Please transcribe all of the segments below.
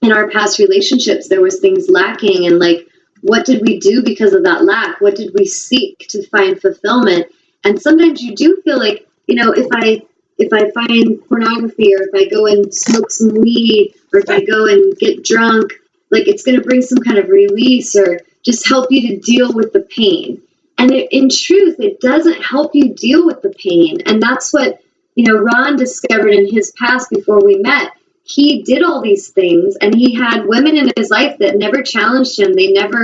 in our past relationships, there was things lacking, and like, what did we do because of that lack? What did we seek to find fulfillment? And sometimes you do feel like, if I find pornography, or if I go and smoke some weed, or if I go and get drunk, like it's going to bring some kind of release or just help you to deal with the pain. And in truth, it doesn't help you deal with the pain. And that's what, Ron discovered in his past before we met. He did all these things, and he had women in his life that never challenged him. They never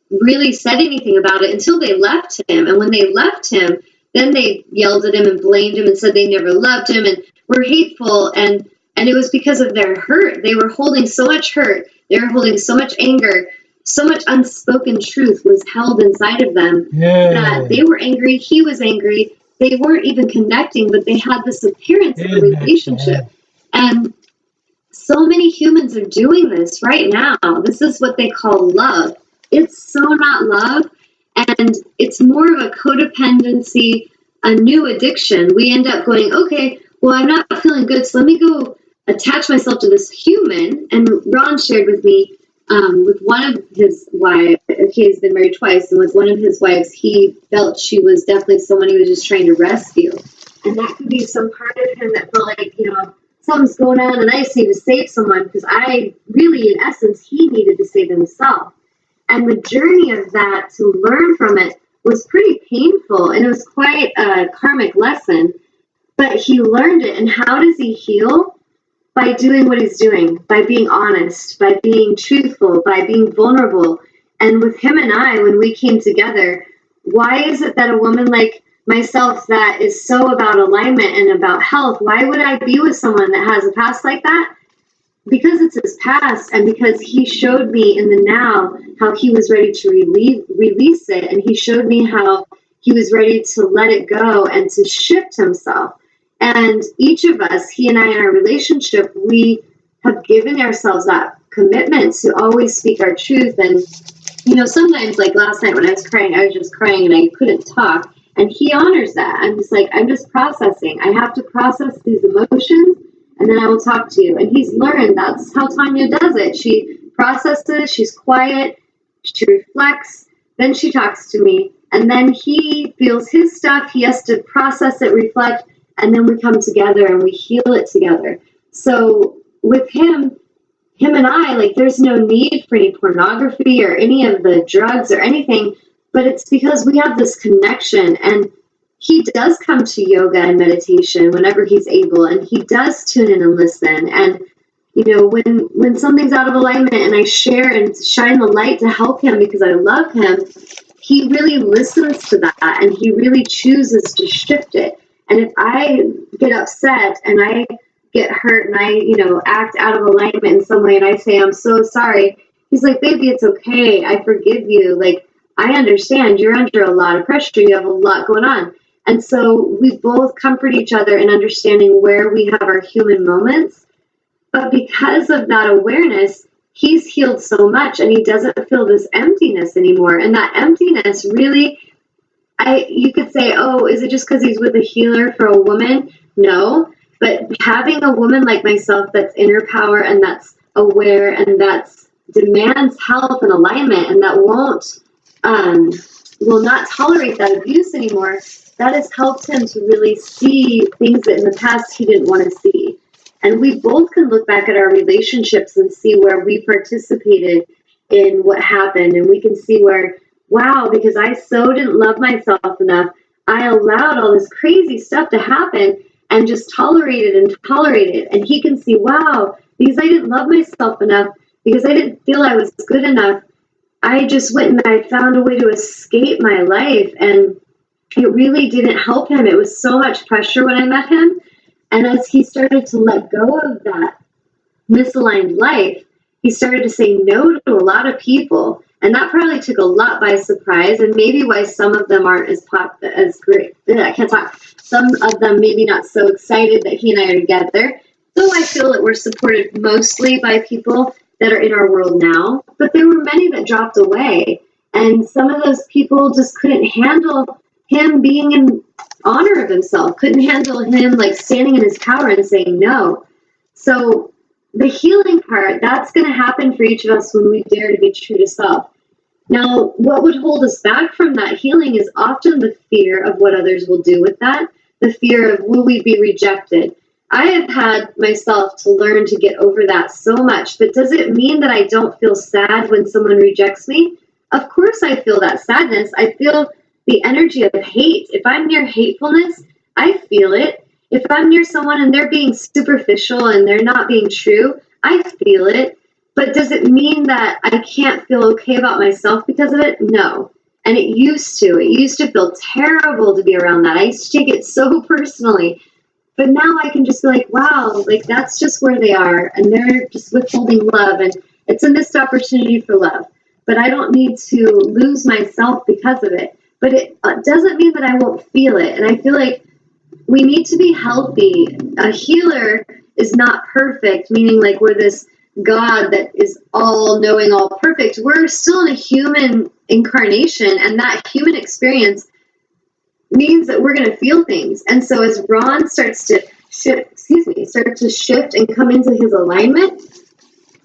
really said anything about it until they left him. And when they left him, then they yelled at him and blamed him and said they never loved him and were hateful. And it was because of their hurt. They were holding so much hurt. They were holding so much anger. So much unspoken truth was held inside of them that they were angry. He was angry. They weren't even connecting, but they had this appearance of a relationship. And so many humans are doing this right now. This is what they call love. It's so not love. And it's more of a codependency, a new addiction. We end up going, okay, well, I'm not feeling good, so let me go attach myself to this human. And Ron shared with me, with one of his wives, he's been married twice, and with one of his wives, he felt she was definitely someone he was just trying to rescue. And that could be some part of him that felt like, something's going on, and I just need to save someone, because I really, in essence, he needed to save himself. And the journey of that, to learn from it, was pretty painful, and it was quite a karmic lesson. But he learned it, and how does he heal? By doing what he's doing, by being honest, by being truthful, by being vulnerable. And with him and I, when we came together, why is it that a woman like myself that is so about alignment and about health, why would I be with someone that has a past like that? Because it's his past, and because he showed me in the now how he was ready to release it, and he showed me how he was ready to let it go and to shift himself. And each of us, he and I in our relationship, we have given ourselves that commitment to always speak our truth. And, sometimes like last night when I was just crying and I couldn't talk. And he honors that. I'm just like, I'm just processing. I have to process these emotions, and then I will talk to you. And he's learned that's how Tanya does it. She processes, she's quiet, she reflects, then she talks to me. And then he feels his stuff. He has to process it, reflect, and then we come together and we heal it together. So with him and I, like, there's no need for any pornography or any of the drugs or anything, but it's because we have this connection. And he does come to yoga and meditation whenever he's able, and he does tune in and listen. And, when something's out of alignment and I share and shine the light to help him because I love him, he really listens to that, and he really chooses to shift it. And if I get upset and I get hurt and I, act out of alignment in some way and I say, I'm so sorry, he's like, baby, it's okay. I forgive you. Like, I understand you're under a lot of pressure. You have a lot going on. And so we both comfort each other in understanding where we have our human moments. But because of that awareness, he's healed so much, and he doesn't feel this emptiness anymore. And that emptiness really, you could say, oh, is it just because he's with a healer for a woman? No, but having a woman like myself that's inner power and that's aware and that's demands health and alignment and that will not tolerate that abuse anymore, that has helped him to really see things that in the past he didn't want to see. And we both can look back at our relationships and see where we participated in what happened, and we can see where, wow, because I so didn't love myself enough, I allowed all this crazy stuff to happen and just tolerated it. And he can see, wow, because I didn't love myself enough, because I didn't feel I was good enough, I just went and I found a way to escape my life. And it really didn't help him. It was so much pressure when I met him. And as he started to let go of that misaligned life, he started to say no to a lot of people. And that probably took a lot by surprise, and maybe why some of them aren't as great. I can't talk. Some of them maybe not so excited that he and I are together. Though I feel that we're supported mostly by people that are in our world now. But there were many that dropped away. And some of those people just couldn't handle him being in honor of himself, couldn't handle him like standing in his power and saying no. So the healing part, that's going to happen for each of us when we dare to be true to self. Now, what would hold us back from that healing is often the fear of what others will do with that, the fear of will we be rejected. I have had myself to learn to get over that so much, but does it mean that I don't feel sad when someone rejects me? Of course I feel that sadness. I feel the energy of hate. If I'm near hatefulness, I feel it. If I'm near someone and they're being superficial and they're not being true, I feel it. But does it mean that I can't feel okay about myself because of it? No. And it used to. It used to feel terrible to be around that. I used to take it so personally. But now I can just be like, wow, like that's just where they are. And they're just withholding love. And it's a missed opportunity for love. But I don't need to lose myself because of it. But it doesn't mean that I won't feel it. And I feel like we need to be healthy. A healer is not perfect, meaning like we're this God that is all knowing, all perfect. We're still in a human incarnation, and that human experience means that we're going to feel things. And so as Ron starts to shift and come into his alignment,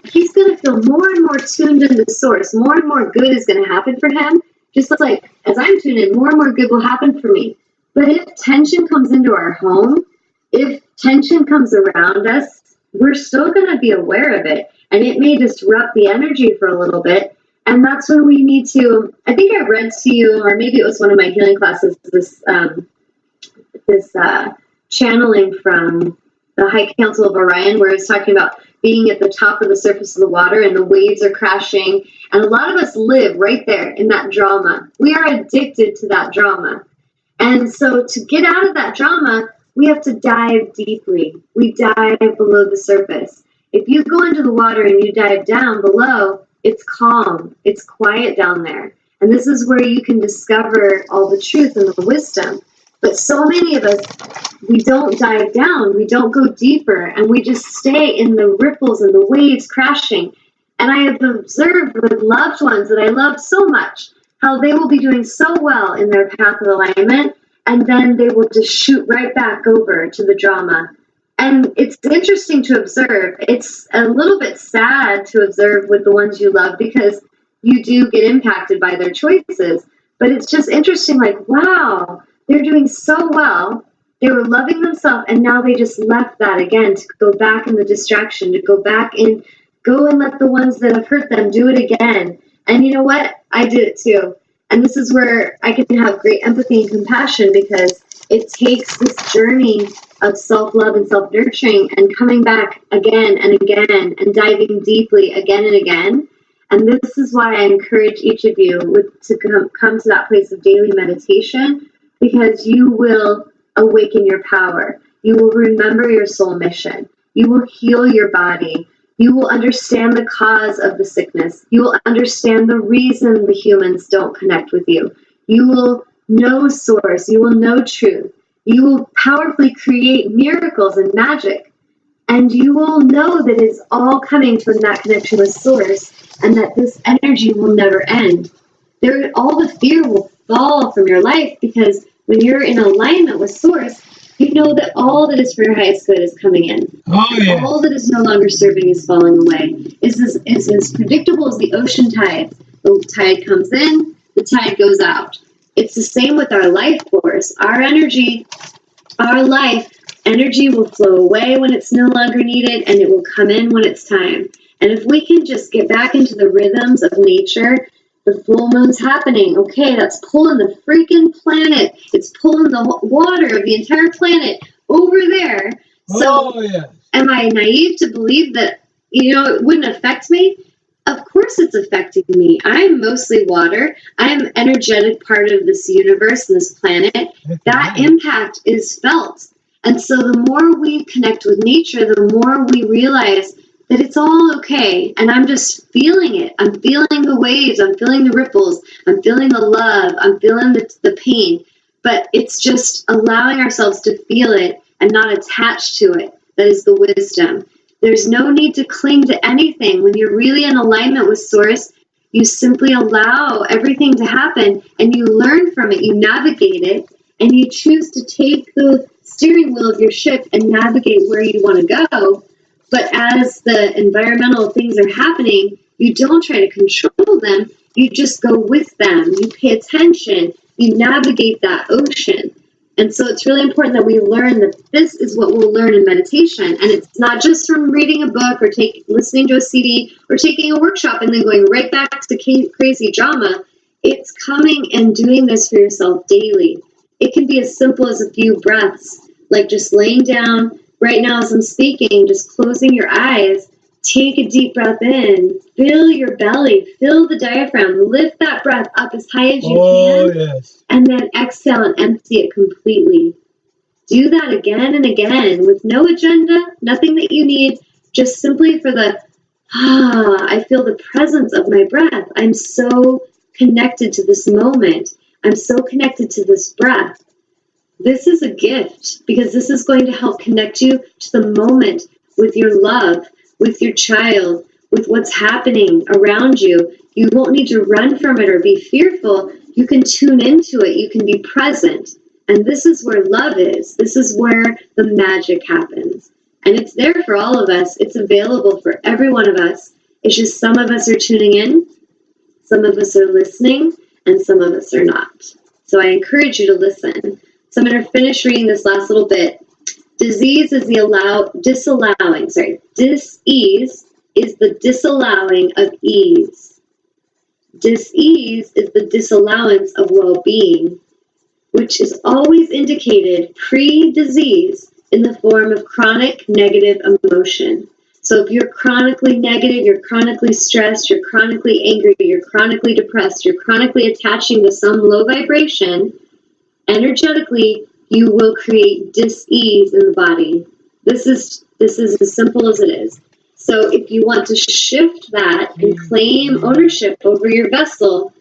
he's going to feel more and more tuned into source. More and more good is going to happen for him. Just like as I'm tuned in, more and more good will happen for me. But if tension comes into our home, if tension comes around us, we're still going to be aware of it. And it may disrupt the energy for a little bit. And that's when we need to, I think I read to you, or maybe it was one of my healing classes, this channeling from the High Council of Orion, where it's talking about being at the top of the surface of the water and the waves are crashing. And a lot of us live right there in that drama. We are addicted to that drama. And so to get out of that drama, we have to dive deeply. We dive below the surface. If you go into the water and you dive down below, it's calm, it's quiet down there. And this is where you can discover all the truth and the wisdom. But so many of us, we don't dive down, we don't go deeper, and we just stay in the ripples and the waves crashing. And I have observed with loved ones that I love so much, how they will be doing so well in their path of alignment, and then they will just shoot right back over to the drama. And it's interesting to observe. It's a little bit sad to observe with the ones you love because you do get impacted by their choices. But it's just interesting, like, wow, they're doing so well. They were loving themselves, and now they just left that again to go back in the distraction, to go back and go and let the ones that have hurt them do it again. And you know what? I did it too. And this is where I can have great empathy and compassion because it takes this journey of self-love and self-nurturing and coming back again and again and diving deeply again and again. And this is why I encourage each of you to come to that place of daily meditation, because you will awaken your power. You will remember your soul mission. You will heal your body. You will understand the cause of the sickness. You will understand the reason the humans don't connect with you. You will know source. You will know truth. You will powerfully create miracles and magic. And you will know that it's all coming from that connection with source and that this energy will never end. All the fear will fall from your life because when you're in alignment with source, you know that all that is for your highest good is coming in. Oh, yeah. All that is no longer serving is falling away. It's as predictable as the ocean tide. The tide comes in, the tide goes out. It's the same with our life force. Our energy, our life, energy will flow away when it's no longer needed, and it will come in when it's time. And if we can just get back into the rhythms of nature, the full moon's happening. Okay, that's pulling the freaking planet. It's pulling the water of the entire planet over there. So am I naive to believe that, it wouldn't affect me? Of course it's affecting me. I'm mostly water. I'm an energetic part of this universe and this planet. That impact is felt. And so the more we connect with nature, the more we realize that it's all okay. And I'm just feeling it. I'm feeling the waves. I'm feeling the ripples. I'm feeling the love. I'm feeling the pain. But it's just allowing ourselves to feel it and not attach to it. That is the wisdom. There's no need to cling to anything. When you're really in alignment with source, you simply allow everything to happen and you learn from it. You navigate it and you choose to take the steering wheel of your ship and navigate where you want to go. But as the environmental things are happening, you don't try to control them. You just go with them. You pay attention. You navigate that ocean. And so it's really important that we learn that this is what we'll learn in meditation. And it's not just from reading a book or listening to a CD or taking a workshop and then going right back to crazy drama. It's coming and doing this for yourself daily. It can be as simple as a few breaths, like just laying down right now as I'm speaking, just closing your eyes. Take a deep breath in, fill your belly, fill the diaphragm, lift that breath up as high as you can, yes. And then exhale and empty it completely. Do that again and again with no agenda, nothing that you need, just simply for I feel the presence of my breath. I'm so connected to this moment. I'm so connected to this breath. This is a gift because this is going to help connect you to the moment with your love, with your child, with what's happening around you. You won't need to run from it or be fearful. You can tune into it. You can be present. And this is where love is. This is where the magic happens. And it's there for all of us. It's available for every one of us. It's just some of us are tuning in, some of us are listening, and some of us are not. So I encourage you to listen. So I'm going to finish reading this last little bit. Disease is the dis-ease is the disallowing of ease. Dis-ease is the disallowance of well-being, which is always indicated pre-disease in the form of chronic negative emotion. So if you're chronically negative, you're chronically stressed, you're chronically angry, you're chronically depressed, you're chronically attaching to some low vibration, energetically, you will create dis-ease in the body. This is as simple as it is. So if you want to shift that and claim ownership over your vessel,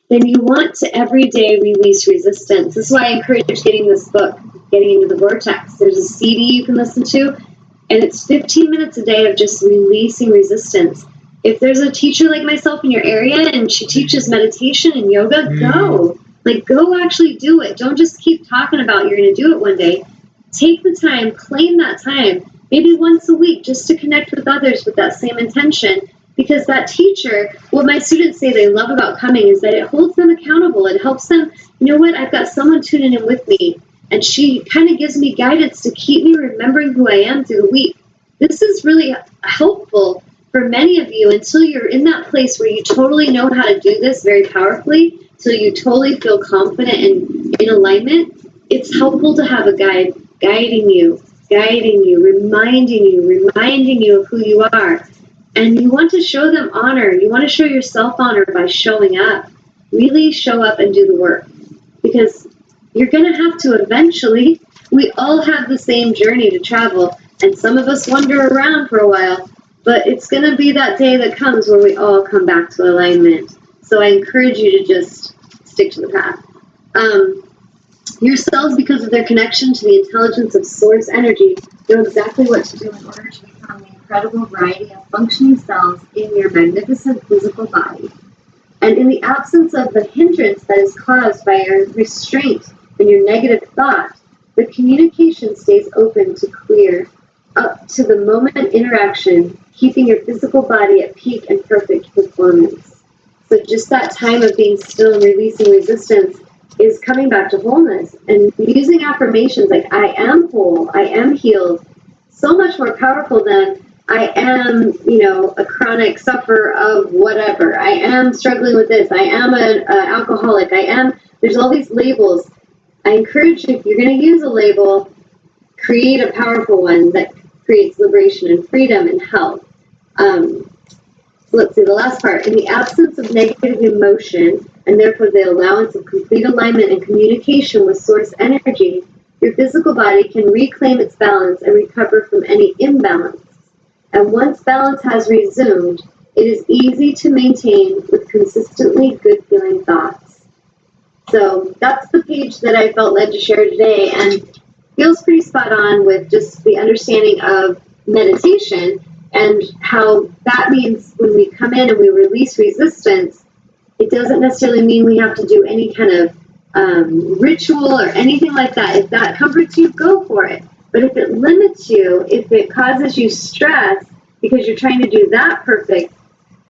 then you want to every day release resistance. This is why I encourage getting this book, Getting Into the Vortex. There's a CD you can listen to, and it's 15 minutes a day of just releasing resistance. If there's a teacher like myself in your area and she teaches meditation and yoga, go. Go actually do it. Don't just keep talking about you're going to do it one day. Take the time, claim that time, maybe once a week, just to connect with others with that same intention. Because that teacher, what my students say they love about coming is that it holds them accountable. It helps them, you know what, I've got someone tuning in with me, and she kind of gives me guidance to keep me remembering who I am through the week. This is really helpful for many of you until you're in that place where you totally know how to do this very powerfully, till you totally feel confident and in alignment. It's helpful to have a guide guiding you, reminding you of who you are. And you want to show them honor. You want to show yourself honor by showing up. Really show up and do the work. Because you're going to have to eventually. We all have the same journey to travel. And some of us wander around for a while. But it's going to be that day that comes where we all come back to alignment. So I encourage you to just stick to the path. Your cells, because of their connection to the intelligence of source energy, know exactly what to do in order to become the incredible variety of functioning cells in your magnificent physical body. And in the absence of the hindrance that is caused by your restraint and your negative thought, the communication stays open to clear up to the moment interaction, keeping your physical body at peak and perfect performance. So just that time of being still and releasing resistance is coming back to wholeness and using affirmations like I am whole, I am healed, so much more powerful than I am, a chronic sufferer of whatever. I am struggling with this. I am an alcoholic. There's all these labels. I encourage you, if you're going to use a label, create a powerful one that creates liberation and freedom and health. So let's see, the last part. In the absence of negative emotion, and therefore the allowance of complete alignment and communication with source energy, your physical body can reclaim its balance and recover from any imbalance. And once balance has resumed, it is easy to maintain with consistently good feeling thoughts. So that's the page that I felt led to share today, and feels pretty spot on with just the understanding of meditation and how that means when we come in and we release resistance, it doesn't necessarily mean we have to do any kind of ritual or anything like that. If that comforts you, go for it. But if it limits you, if it causes you stress because you're trying to do that perfect,